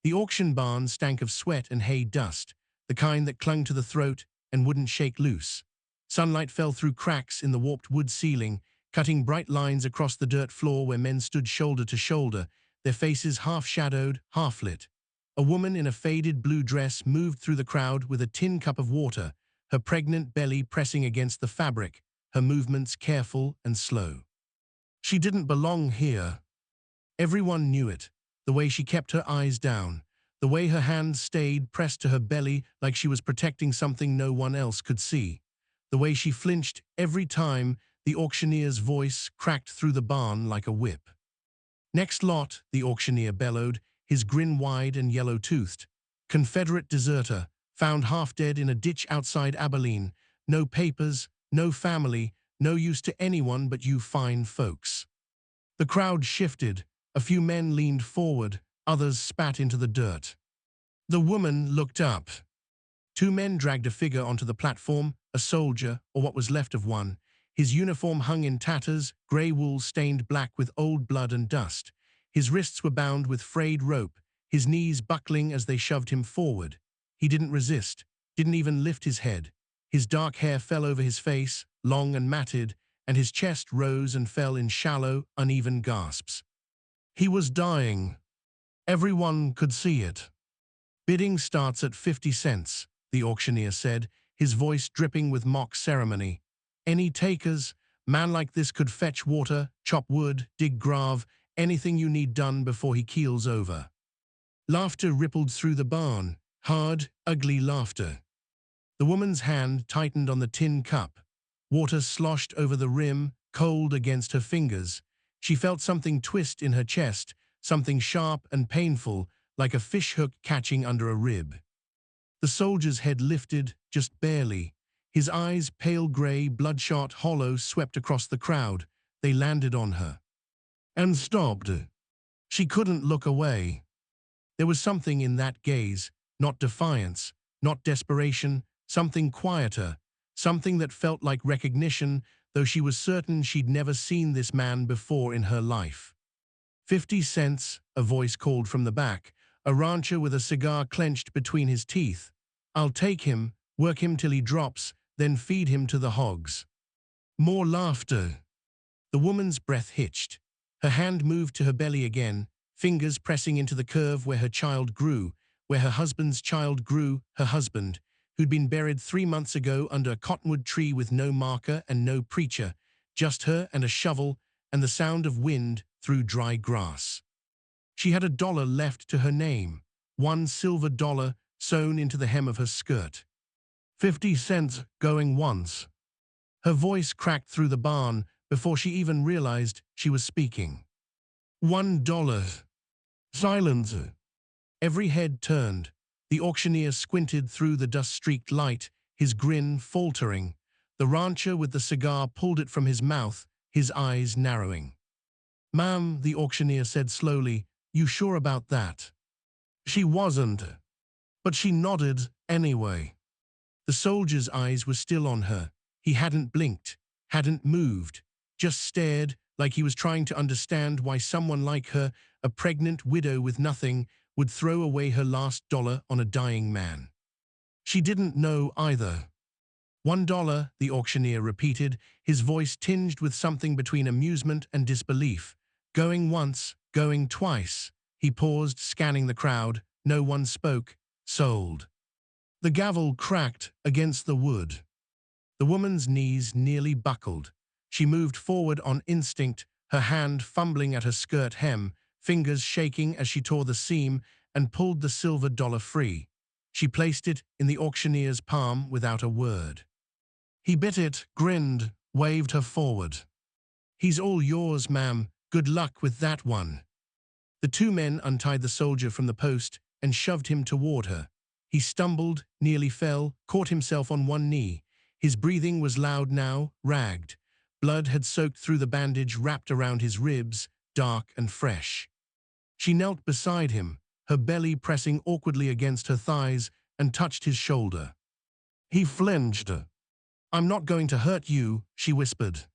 The auction barn stank of sweat and hay dust, the kind that clung to the throat and wouldn't shake loose. Sunlight fell through cracks in the warped wood ceiling, cutting bright lines across the dirt floor where men stood shoulder to shoulder, their faces half-shadowed, half-lit. A woman in a faded blue dress moved through the crowd with a tin cup of water, her pregnant belly pressing against the fabric, her movements careful and slow. She didn't belong here. Everyone knew it, the way she kept her eyes down, the way her hands stayed pressed to her belly like she was protecting something no one else could see, the way she flinched every time the auctioneer's voice cracked through the barn like a whip. "Next lot," the auctioneer bellowed, his grin wide and yellow-toothed. "Confederate deserter, found half dead in a ditch outside Abilene. No papers, no family, no use to anyone but you fine folks." The crowd shifted. A few men leaned forward, others spat into the dirt. The woman looked up. Two men dragged a figure onto the platform, a soldier, or what was left of one. His uniform hung in tatters, grey wool stained black with old blood and dust. His wrists were bound with frayed rope, his knees buckling as they shoved him forward. He didn't resist, didn't even lift his head. His dark hair fell over his face, long and matted, and his chest rose and fell in shallow, uneven gasps. He was dying. Everyone could see it. "Bidding starts at 50 cents, the auctioneer said, his voice dripping with mock ceremony. "Any takers? Man like this could fetch water, chop wood, dig grave, anything you need done before he keels over." Laughter rippled through the barn, hard, ugly laughter. The woman's hand tightened on the tin cup. Water sloshed over the rim, cold against her fingers. She felt something twist in her chest, something sharp and painful, like a fishhook catching under a rib. The soldier's head lifted, just barely. His eyes, pale gray, bloodshot, hollow, swept across the crowd. They landed on her. And stopped. She couldn't look away. There was something in that gaze, not defiance, not desperation, something quieter, something that felt like recognition, though she was certain she'd never seen this man before in her life. 50 cents, a voice called from the back, a rancher with a cigar clenched between his teeth. "I'll take him, work him till he drops, then feed him to the hogs." More laughter. The woman's breath hitched. Her hand moved to her belly again, fingers pressing into the curve where her child grew, where her husband's child grew, her husband, who'd been buried 3 months ago under a cottonwood tree with no marker and no preacher, just her and a shovel and the sound of wind through dry grass. She had $1 left to her name, one silver dollar sewn into the hem of her skirt. 50 cents going once. Her voice cracked through the barn before she even realized she was speaking. $1. Silence. Every head turned. The auctioneer squinted through the dust-streaked light, his grin faltering. The rancher with the cigar pulled it from his mouth, his eyes narrowing. "Ma'am," the auctioneer said slowly, "you sure about that?" She wasn't. But she nodded anyway. The soldier's eyes were still on her. He hadn't blinked, hadn't moved, just stared like he was trying to understand why someone like her, a pregnant widow with nothing, would throw away her last dollar on a dying man. She didn't know either. $1, the auctioneer repeated, his voice tinged with something between amusement and disbelief. Going once, going twice. He paused, scanning the crowd. No one spoke. Sold. The gavel cracked against the wood. The woman's knees nearly buckled. She moved forward on instinct, her hand fumbling at her skirt hem, fingers shaking as she tore the seam and pulled the silver dollar free. She placed it in the auctioneer's palm without a word. He bit it, grinned, waved her forward. "He's all yours, ma'am. Good luck with that one." The two men untied the soldier from the post and shoved him toward her. He stumbled, nearly fell, caught himself on one knee. His breathing was loud now, ragged. Blood had soaked through the bandage wrapped around his ribs, dark and fresh. She knelt beside him, her belly pressing awkwardly against her thighs, and touched his shoulder. He flinched. "I'm not going to hurt you," she whispered.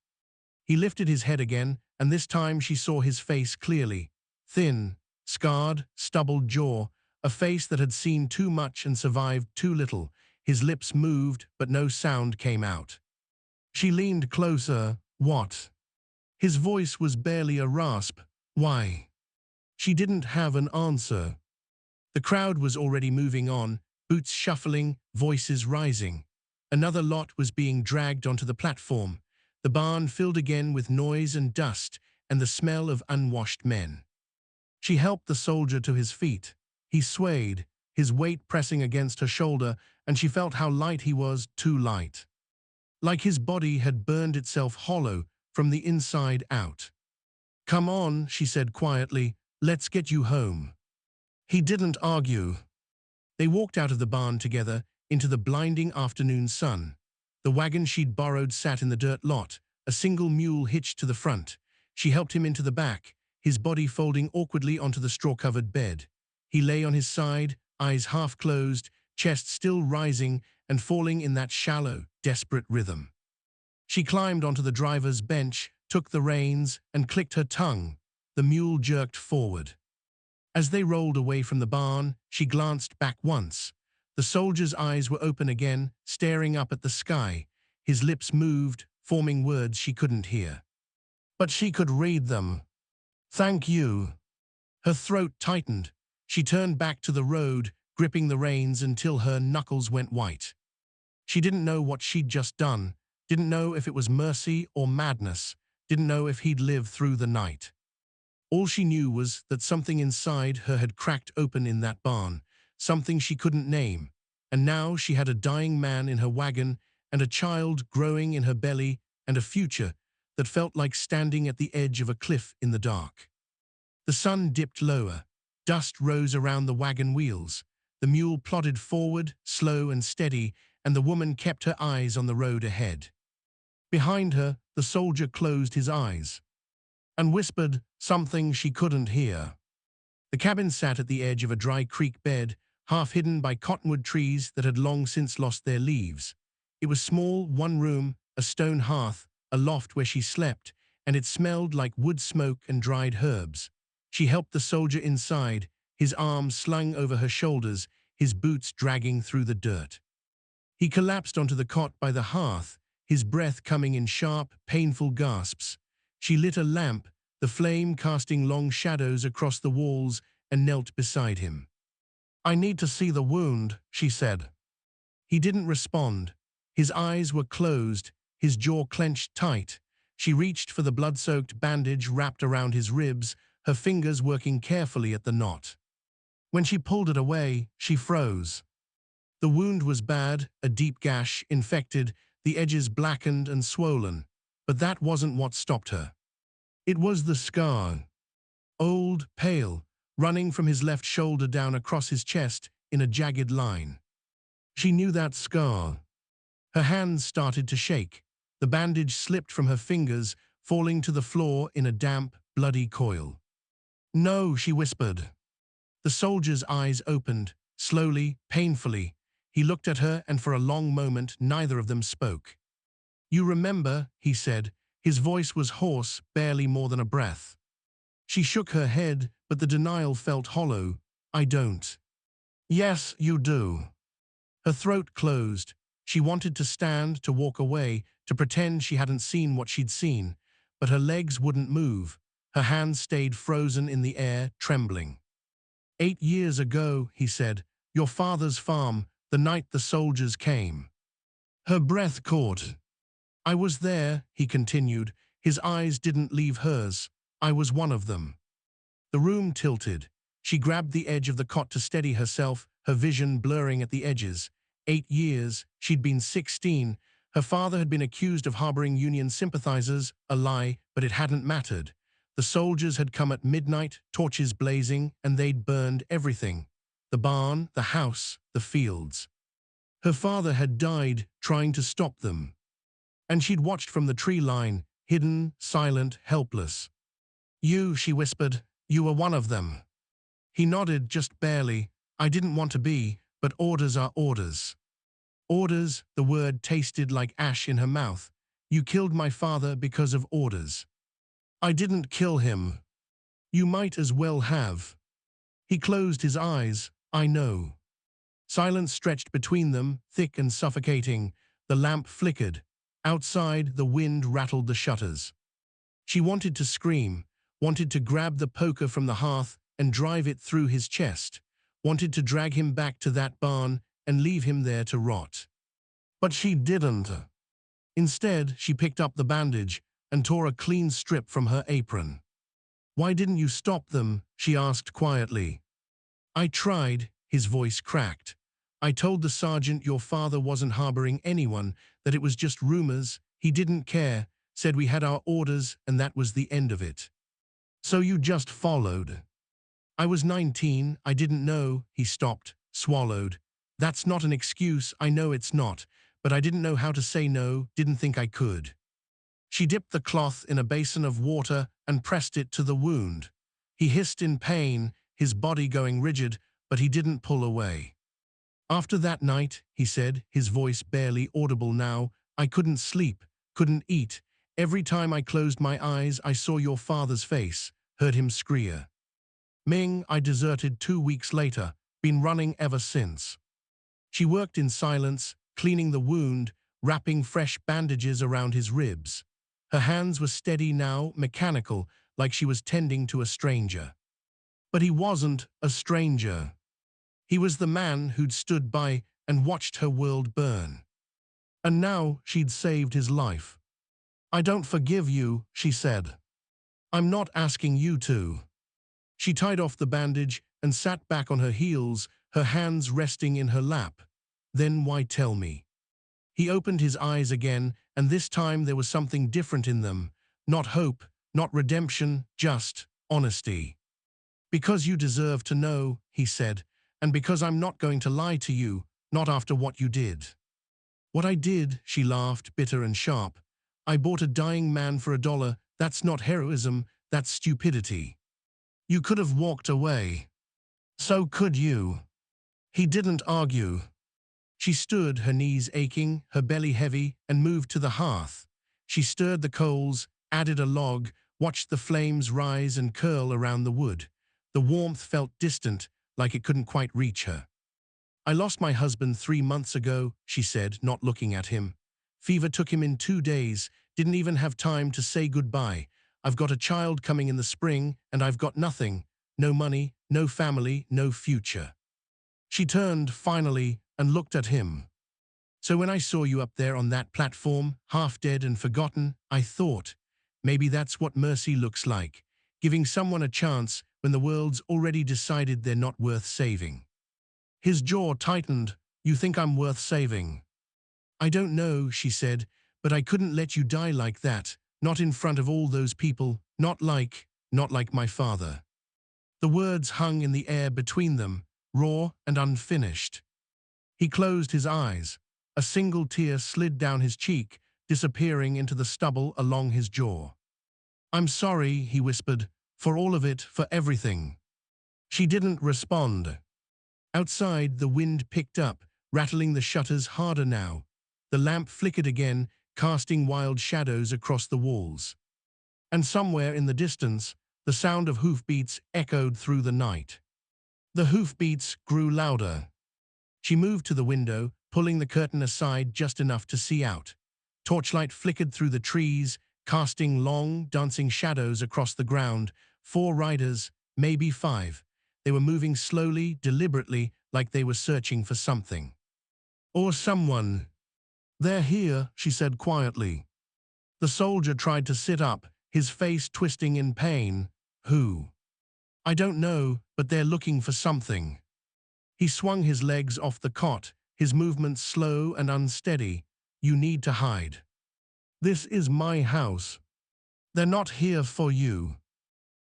He lifted his head again, and this time she saw his face clearly. Thin, scarred, stubbled jaw, a face that had seen too much and survived too little. His lips moved, but no sound came out. She leaned closer. What? His voice was barely a rasp. Why? She didn't have an answer. The crowd was already moving on, boots shuffling, voices rising. Another lot was being dragged onto the platform. The barn filled again with noise and dust and the smell of unwashed men. She helped the soldier to his feet. He swayed, his weight pressing against her shoulder, and she felt how light he was, too light. Like his body had burned itself hollow from the inside out. "Come on," she said quietly, "let's get you home." He didn't argue. They walked out of the barn together into the blinding afternoon sun. The wagon she'd borrowed sat in the dirt lot, a single mule hitched to the front. She helped him into the back, his body folding awkwardly onto the straw-covered bed. He lay on his side, eyes half closed, chest still rising and falling in that shallow, desperate rhythm. She climbed onto the driver's bench, took the reins, and clicked her tongue. The mule jerked forward. As they rolled away from the barn, she glanced back once. The soldier's eyes were open again, staring up at the sky. His lips moved, forming words she couldn't hear. But she could read them. "Thank you." Her throat tightened. She turned back to the road, gripping the reins until her knuckles went white. She didn't know what she'd just done, didn't know if it was mercy or madness, didn't know if he'd live through the night. All she knew was that something inside her had cracked open in that barn, something she couldn't name, and now she had a dying man in her wagon and a child growing in her belly and a future that felt like standing at the edge of a cliff in the dark. The sun dipped lower. Dust rose around the wagon wheels. The mule plodded forward, slow and steady, and the woman kept her eyes on the road ahead. Behind her, the soldier closed his eyes and whispered something she couldn't hear. The cabin sat at the edge of a dry creek bed, half hidden by cottonwood trees that had long since lost their leaves. It was small, one room, a stone hearth, a loft where she slept, and it smelled like wood smoke and dried herbs. She helped the soldier inside, his arms slung over her shoulders, his boots dragging through the dirt. He collapsed onto the cot by the hearth, his breath coming in sharp, painful gasps. She lit a lamp, the flame casting long shadows across the walls, and knelt beside him. "I need to see the wound," she said. He didn't respond. His eyes were closed, his jaw clenched tight. She reached for the blood-soaked bandage wrapped around his ribs, her fingers working carefully at the knot. When she pulled it away, she froze. The wound was bad, a deep gash, infected, the edges blackened and swollen. But that wasn't what stopped her. It was the scar. Old, pale, running from his left shoulder down across his chest in a jagged line. She knew that scar. Her hands started to shake. The bandage slipped from her fingers, falling to the floor in a damp, bloody coil. "No," she whispered. The soldier's eyes opened, slowly, painfully. He looked at her, and for a long moment neither of them spoke. "You remember," he said. His voice was hoarse, barely more than a breath. She shook her head, but the denial felt hollow. "I don't." "Yes, you do." Her throat closed. She wanted to stand, to walk away, to pretend she hadn't seen what she'd seen, but her legs wouldn't move. Her hands stayed frozen in the air, trembling. "8 years ago," he said, "your father's farm, the night the soldiers came." Her breath caught. "I was there," he continued. His eyes didn't leave hers. "I was one of them." The room tilted. She grabbed the edge of the cot to steady herself, her vision blurring at the edges. 8 years, she'd been 16. Her father had been accused of harboring Union sympathizers, a lie, but it hadn't mattered. The soldiers had come at midnight, torches blazing, and they'd burned everything. The barn, the house, the fields. Her father had died trying to stop them. And she'd watched from the tree line, hidden, silent, helpless. "You," she whispered, "you were one of them." He nodded, just barely. "I didn't want to be, but orders are orders." Orders, the word tasted like ash in her mouth. "You killed my father because of orders." "I didn't kill him." "You might as well have." He closed his eyes. I know. Silence stretched between them, thick and suffocating. The lamp flickered. Outside, the wind rattled the shutters. She wanted to scream, wanted to grab the poker from the hearth and drive it through his chest, wanted to drag him back to that barn and leave him there to rot. But she didn't. Instead, she picked up the bandage and tore a clean strip from her apron. "Why didn't you stop them?" she asked quietly. "I tried," his voice cracked. "I told the sergeant your father wasn't harboring anyone, that it was just rumors. He didn't care, said we had our orders and that was the end of it. So you just followed." "I was 19, I didn't know," he stopped, swallowed. "That's not an excuse, I know it's not, but I didn't know how to say no, didn't think I could." She dipped the cloth in a basin of water and pressed it to the wound. He hissed in pain, his body going rigid, but he didn't pull away. "After that night," he said, his voice barely audible now, "I couldn't sleep, couldn't eat. Every time I closed my eyes, I saw your father's face, heard him scream. Ming, I deserted 2 weeks later, been running ever since." She worked in silence, cleaning the wound, wrapping fresh bandages around his ribs. Her hands were steady now, mechanical, like she was tending to a stranger. But he wasn't a stranger. He was the man who'd stood by and watched her world burn. And now she'd saved his life. "I don't forgive you," she said. "I'm not asking you to." She tied off the bandage and sat back on her heels, her hands resting in her lap. "Then why tell me?" He opened his eyes again, and this time there was something different in them. Not hope, not redemption, just honesty. "Because you deserve to know," he said, "and because I'm not going to lie to you, not after what you did." "What I did," she laughed, bitter and sharp. "I bought a dying man for $1. That's not heroism, that's stupidity. You could have walked away. So could you." He didn't argue. She stood, her knees aching, her belly heavy, and moved to the hearth. She stirred the coals, added a log, watched the flames rise and curl around the wood. The warmth felt distant, like it couldn't quite reach her. "I lost my husband 3 months ago," she said, not looking at him. "Fever took him in 2 days, didn't even have time to say goodbye. I've got a child coming in the spring, and I've got nothing. No money, no family, no future." She turned, finally, and looked at him. "So when I saw you up there on that platform, half dead and forgotten, I thought, maybe that's what mercy looks like, giving someone a chance when the world's already decided they're not worth saving." His jaw tightened. "You think I'm worth saving?" "I don't know," she said, "but I couldn't let you die like that, not in front of all those people, not like my father." The words hung in the air between them, raw and unfinished. He closed his eyes. A single tear slid down his cheek, disappearing into the stubble along his jaw. "I'm sorry," he whispered, "for all of it, for everything." She didn't respond. Outside, the wind picked up, rattling the shutters harder now. The lamp flickered again, casting wild shadows across the walls. And somewhere in the distance, the sound of hoofbeats echoed through the night. The hoofbeats grew louder. She moved to the window, pulling the curtain aside just enough to see out. Torchlight flickered through the trees, casting long, dancing shadows across the ground. 4 riders, maybe 5. They were moving slowly, deliberately, like they were searching for something. Or someone. "They're here," she said quietly. The soldier tried to sit up, his face twisting in pain. "Who?" "I don't know, but they're looking for something." He swung his legs off the cot, his movements slow and unsteady. "You need to hide. This is my house. They're not here for you."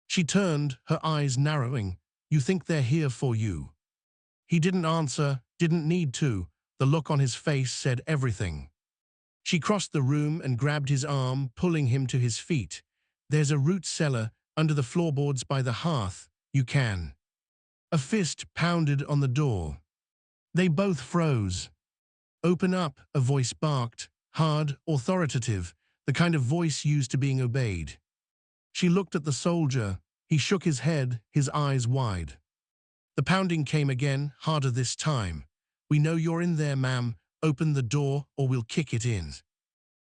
She turned, her eyes narrowing. "You think they're here for you?" He didn't answer, didn't need to. The look on his face said everything. She crossed the room and grabbed his arm, pulling him to his feet. "There's a root cellar under the floorboards by the hearth. You can." A fist pounded on the door. They both froze. "Open up," a voice barked, hard, authoritative, the kind of voice used to being obeyed. She looked at the soldier. He shook his head, his eyes wide. The pounding came again, harder this time. "We know you're in there, ma'am. Open the door or we'll kick it in."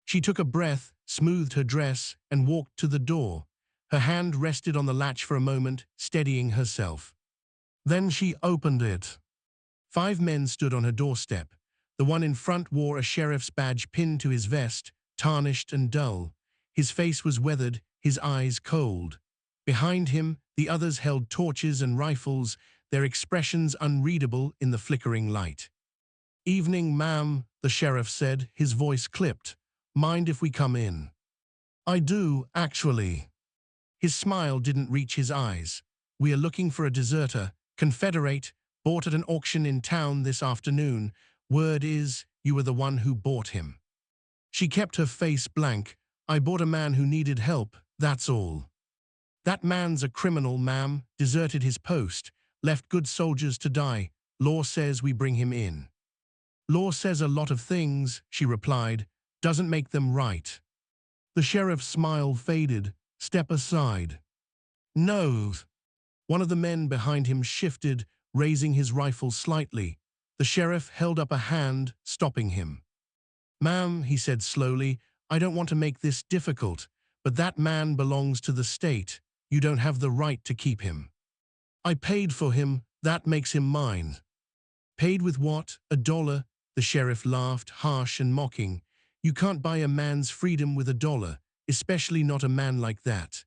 She took a breath, smoothed her dress, and walked to the door. Her hand rested on the latch for a moment, steadying herself. Then she opened it. 5 men stood on her doorstep. The one in front wore a sheriff's badge pinned to his vest, tarnished and dull. His face was weathered, his eyes cold. Behind him, the others held torches and rifles, their expressions unreadable in the flickering light. "Evening, ma'am," the sheriff said, his voice clipped. "Mind if we come in?" "I do, actually." His smile didn't reach his eyes. "We are looking for a deserter, Confederate, bought at an auction in town this afternoon. Word is, you were the one who bought him." She kept her face blank. "I bought a man who needed help, that's all." "That man's a criminal, ma'am, deserted his post, left good soldiers to die. Law says we bring him in." "Law says a lot of things," she replied, "doesn't make them right." The sheriff's smile faded. "Step aside." "No." One of the men behind him shifted, raising his rifle slightly. The sheriff held up a hand, stopping him. "Ma'am," he said slowly, "I don't want to make this difficult, but that man belongs to the state. You don't have the right to keep him." "I paid for him, that makes him mine." "Paid with what? $1? The sheriff laughed, harsh and mocking. "You can't buy a man's freedom with $1, especially not a man like that."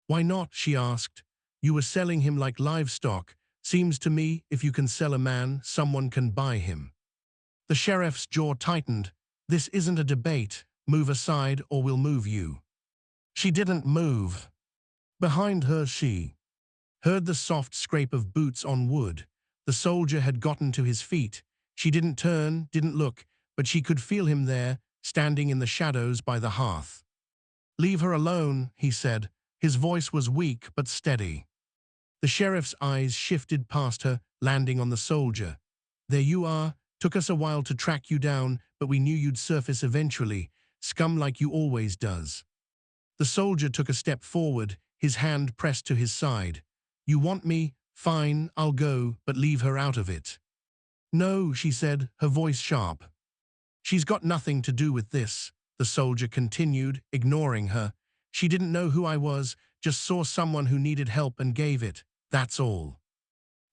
"Why not?" she asked. "You were selling him like livestock. Seems to me if you can sell a man, someone can buy him." The sheriff's jaw tightened. "This isn't a debate. Move aside or we'll move you." She didn't move. Behind her she heard the soft scrape of boots on wood. The soldier had gotten to his feet. She didn't turn, didn't look, but she could feel him there, standing in the shadows by the hearth. "Leave her alone," he said. His voice was weak but steady. The sheriff's eyes shifted past her, landing on the soldier. "There you are. Took us a while to track you down, but we knew you'd surface eventually. Scum like you always does." The soldier took a step forward, his hand pressed to his side. "You want me? Fine, I'll go, but leave her out of it." "No," she said, her voice sharp. "She's got nothing to do with this," the soldier continued, ignoring her. "She didn't know who I was, just saw someone who needed help and gave it. That's all."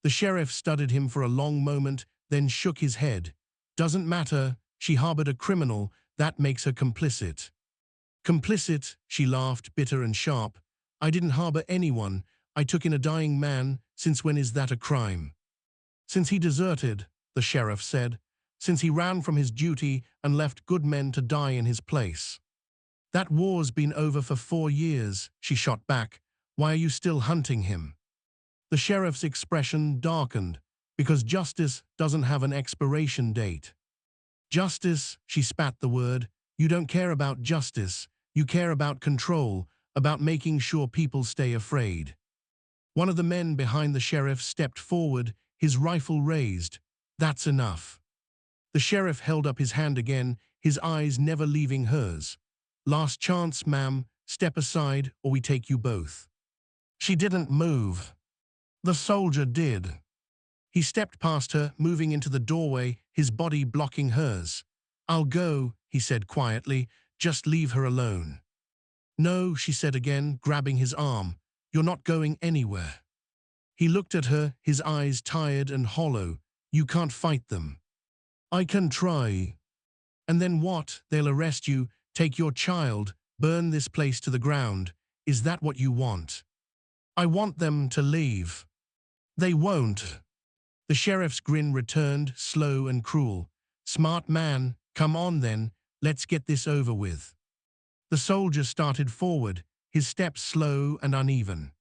The sheriff studied him for a long moment, then shook his head. "Doesn't matter. She harbored a criminal. That makes her complicit." "Complicit?" She laughed, bitter and sharp. "I didn't harbor anyone. I took in a dying man. Since when is that a crime?" "Since he deserted," the sheriff said. "Since he ran from his duty and left good men to die in his place." "That war's been over for 4 years," she shot back. "Why are you still hunting him?" The sheriff's expression darkened. "Because justice doesn't have an expiration date." "Justice," she spat the word. "You don't care about justice. You care about control, about making sure people stay afraid." One of the men behind the sheriff stepped forward, his rifle raised. "That's enough." The sheriff held up his hand again, his eyes never leaving hers. "Last chance, ma'am. Step aside or we take you both." She didn't move. The soldier did. He stepped past her, moving into the doorway, his body blocking hers. "I'll go," he said quietly. "Just leave her alone." "No," she said again, grabbing his arm. "You're not going anywhere." He looked at her, his eyes tired and hollow. "You can't fight them." "I can try." "And then what? They'll arrest you, take your child, burn this place to the ground. Is that what you want?" "I want them to leave." "They won't." The sheriff's grin returned, slow and cruel. "Smart man, come on then, let's get this over with." The soldier started forward, his steps slow and uneven.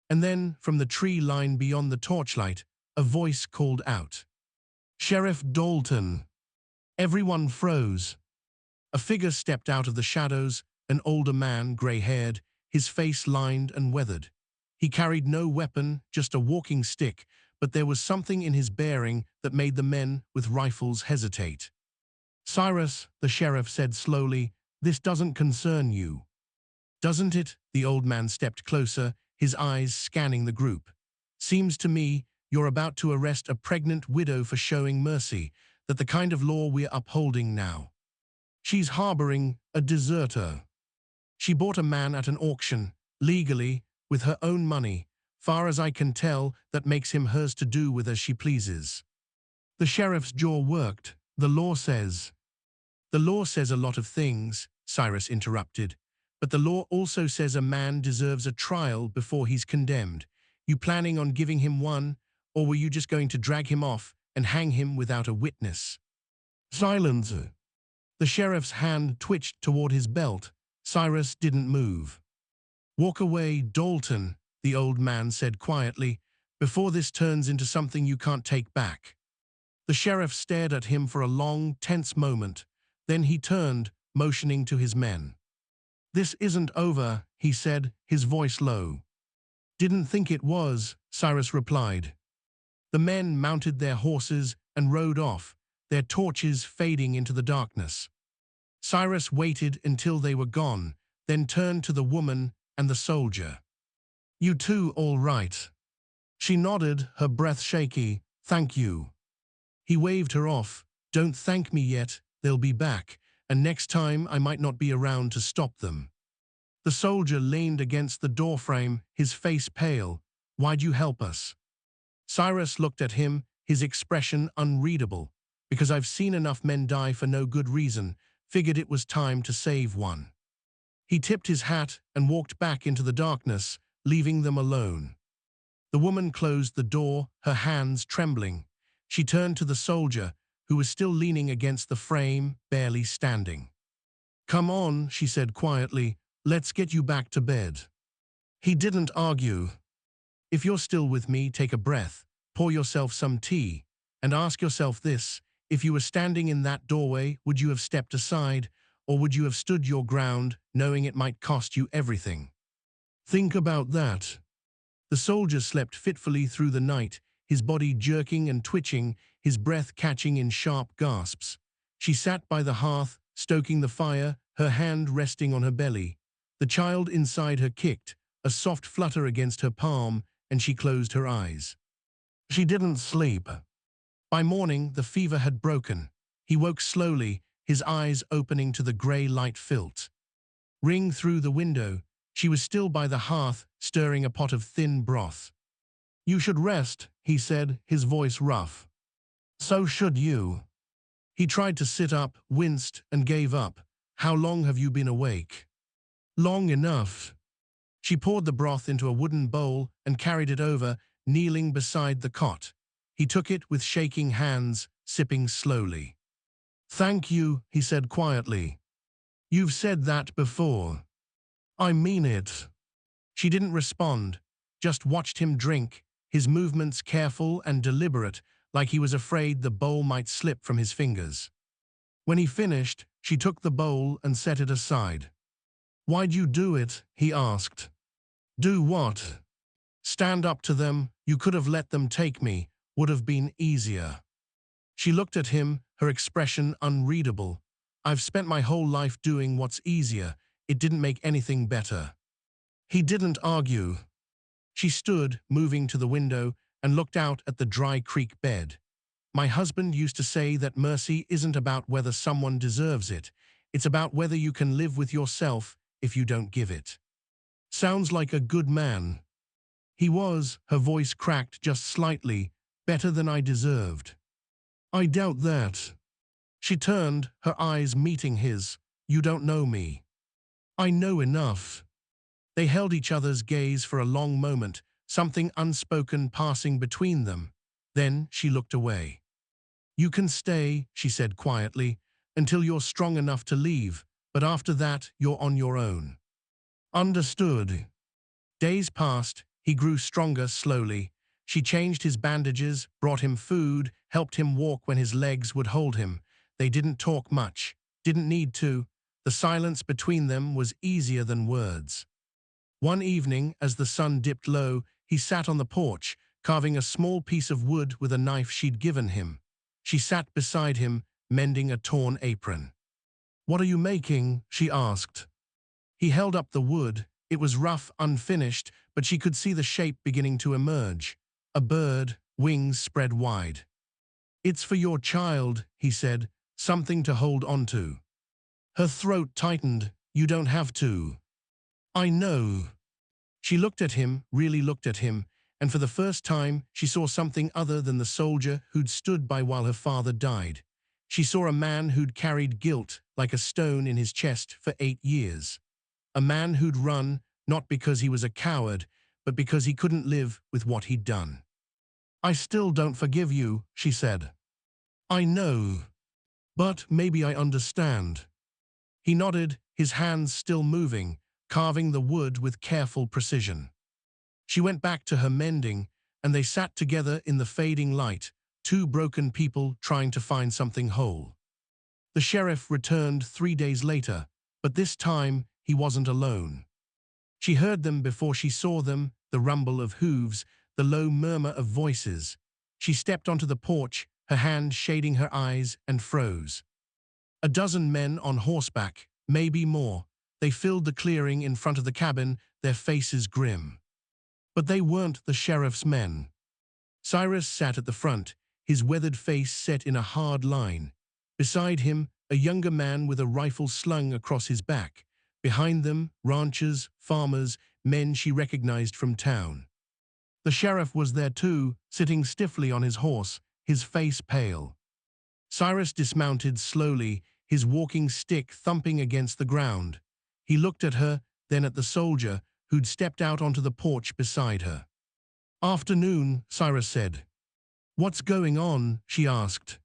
And then, from the tree line beyond the torchlight, a voice called out. "Sheriff Dalton." Everyone froze. A figure stepped out of the shadows, an older man, gray-haired, his face lined and weathered. He carried no weapon, just a walking stick, but there was something in his bearing that made the men with rifles hesitate. "Cyrus," the sheriff said slowly, "this doesn't concern you." "Doesn't it?" The old man stepped closer, his eyes scanning the group. "Seems to me you're about to arrest a pregnant widow for showing mercy, that the kind of law we're upholding now. She's harboring a deserter. She bought a man at an auction, legally, with her own money. Far as I can tell, that makes him hers to do with as she pleases." The sheriff's jaw worked. The law says a lot of things," Cyrus interrupted. "But the law also says a man deserves a trial before he's condemned. You planning on giving him one, or were you just going to drag him off and hang him without a witness?" "Silence." The sheriff's hand twitched toward his belt. Cyrus didn't move. "Walk away, Dalton," the old man said quietly, "before this turns into something you can't take back." The sheriff stared at him for a long, tense moment. Then he turned, motioning to his men. "This isn't over," he said, his voice low. "Didn't think it was," Cyrus replied. The men mounted their horses and rode off, their torches fading into the darkness. Cyrus waited until they were gone, then turned to the woman and the soldier. "You two all right?" She nodded, her breath shaky. "Thank you." He waved her off. "Don't thank me yet, they'll be back, and next time I might not be around to stop them." The soldier leaned against the doorframe, his face pale. "Why'd you help us?" Cyrus looked at him, his expression unreadable. "Because I've seen enough men die for no good reason, figured it was time to save one." He tipped his hat and walked back into the darkness, leaving them alone. The woman closed the door, her hands trembling. She turned to the soldier, who was still leaning against the frame, barely standing. "Come on," she said quietly, "let's get you back to bed." He didn't argue. "If you're still with me, take a breath, pour yourself some tea, and ask yourself this: if you were standing in that doorway, would you have stepped aside, or would you have stood your ground, knowing it might cost you everything? Think about that." The soldier slept fitfully through the night, his body jerking and twitching, his breath catching in sharp gasps. She sat by the hearth, stoking the fire, her hand resting on her belly. The child inside her kicked, a soft flutter against her palm, and she closed her eyes. She didn't sleep. By morning, the fever had broken. He woke slowly, his eyes opening to the gray light filth. Ring through the window. She was still by the hearth, stirring a pot of thin broth. "You should rest," he said, his voice rough. "So should you." He tried to sit up, winced, and gave up. "How long have you been awake?" "Long enough." She poured the broth into a wooden bowl and carried it over, kneeling beside the cot. He took it with shaking hands, sipping slowly. "Thank you," he said quietly. "You've said that before." "I mean it." She didn't respond, just watched him drink, his movements careful and deliberate, like he was afraid the bowl might slip from his fingers. When he finished, she took the bowl and set it aside. "Why'd you do it?" he asked. "Do what?" "Stand up to them. You could have let them take me. Would have been easier." She looked at him, her expression unreadable. "I've spent my whole life doing what's easier. It didn't make anything better." He didn't argue. She stood, moving to the window, and looked out at the dry creek bed. "My husband used to say that mercy isn't about whether someone deserves it. It's about whether you can live with yourself if you don't give it." "Sounds like a good man." He was, her voice cracked just slightly, "better than I deserved." "I doubt that." She turned, her eyes meeting his. "You don't know me." "I know enough." They held each other's gaze for a long moment, something unspoken passing between them. Then she looked away. "You can stay," she said quietly, "until you're strong enough to leave, but after that, you're on your own." "Understood." Days passed, he grew stronger slowly. She changed his bandages, brought him food, helped him walk when his legs would hold him. They didn't talk much, didn't need to. The silence between them was easier than words. One evening, as the sun dipped low, he sat on the porch, carving a small piece of wood with a knife she'd given him. She sat beside him, mending a torn apron. "What are you making?" she asked. He held up the wood. It was rough, unfinished, but she could see the shape beginning to emerge. A bird, wings spread wide. "It's for your child," he said, "something to hold on to." Her throat tightened. "You don't have to." "I know." She looked at him, really looked at him, and for the first time she saw something other than the soldier who'd stood by while her father died. She saw a man who'd carried guilt like a stone in his chest for 8 years. A man who'd run, not because he was a coward, but because he couldn't live with what he'd done. "I still don't forgive you," she said. "I know. But maybe I understand." He nodded, his hands still moving, carving the wood with careful precision. She went back to her mending, and they sat together in the fading light, two broken people trying to find something whole. The sheriff returned 3 days later, but this time he wasn't alone. She heard them before she saw them, the rumble of hooves, the low murmur of voices. She stepped onto the porch, her hand shading her eyes, and froze. A dozen men on horseback, maybe more. They filled the clearing in front of the cabin, their faces grim. But they weren't the sheriff's men. Cyrus sat at the front, his weathered face set in a hard line. Beside him, a younger man with a rifle slung across his back. Behind them, ranchers, farmers, men she recognized from town. The sheriff was there too, sitting stiffly on his horse, his face pale. Cyrus dismounted slowly, his walking stick thumping against the ground. He looked at her, then at the soldier, who'd stepped out onto the porch beside her. "Afternoon," Cyrus said. "What's going on?" she asked.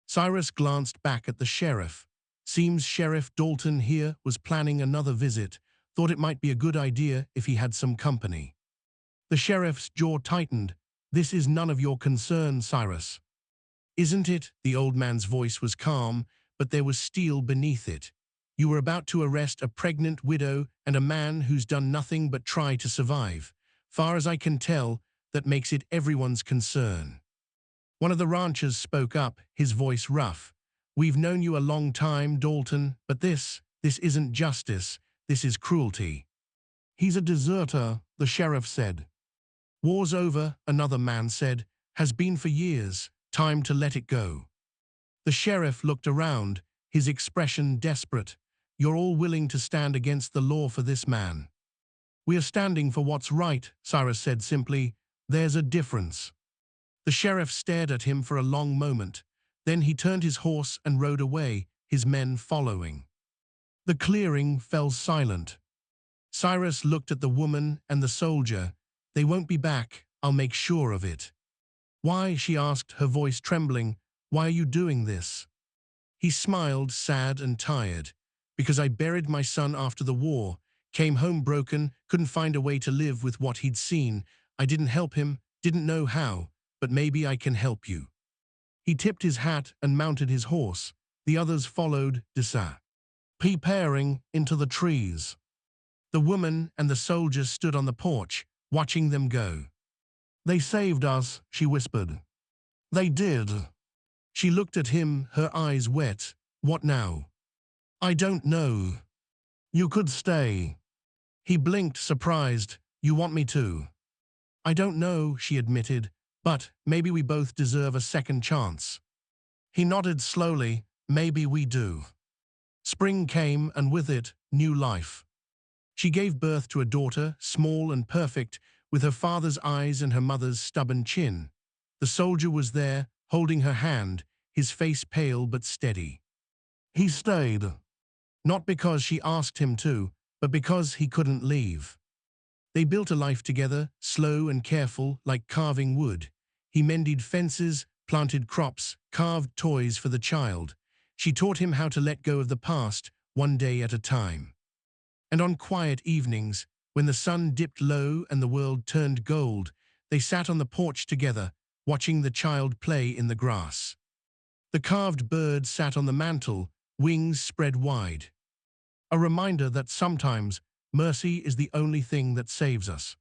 Cyrus glanced back at the sheriff. Seems Sheriff Dalton here was planning another visit, thought it might be a good idea if he had some company. The sheriff's jaw tightened. "This is none of your concern, Cyrus." "Isn't it?" The old man's voice was calm, but there was steel beneath it. "You were about to arrest a pregnant widow and a man who's done nothing but try to survive. Far as I can tell, that makes it everyone's concern." One of the ranchers spoke up, his voice rough. "We've known you a long time, Dalton, but this isn't justice, this is cruelty." "He's a deserter," the sheriff said. "War's over," another man said. "Has been for years. Time to let it go." The sheriff looked around, his expression desperate. "You're all willing to stand against the law for this man." "We are standing for what's right," Cyrus said simply. "There's a difference." The sheriff stared at him for a long moment. Then he turned his horse and rode away, his men following. The clearing fell silent. Cyrus looked at the woman and the soldier. "They won't be back, I'll make sure of it." "Why?" she asked, her voice trembling. "Why are you doing this?" He smiled, sad and tired. "Because I buried my son after the war, came home broken, couldn't find a way to live with what he'd seen. I didn't help him, didn't know how, but maybe I can help you." He tipped his hat and mounted his horse. The others followed, disappearing into the trees. The woman and the soldier stood on the porch, watching them go. "They saved us," she whispered. "They did." She looked at him, her eyes wet. "What now?" "I don't know." "You could stay." He blinked, surprised. "You want me to?" "I don't know," she admitted, "but maybe we both deserve a second chance." He nodded slowly. "Maybe we do." Spring came, and with it, new life. She gave birth to a daughter, small and perfect, with her father's eyes and her mother's stubborn chin. The soldier was there, holding her hand, his face pale but steady. He stayed. Not because she asked him to, but because he couldn't leave. They built a life together, slow and careful, like carving wood. He mended fences, planted crops, carved toys for the child. She taught him how to let go of the past, one day at a time. And on quiet evenings, when the sun dipped low and the world turned gold, they sat on the porch together, watching the child play in the grass. The carved bird sat on the mantel, wings spread wide. A reminder that sometimes mercy is the only thing that saves us.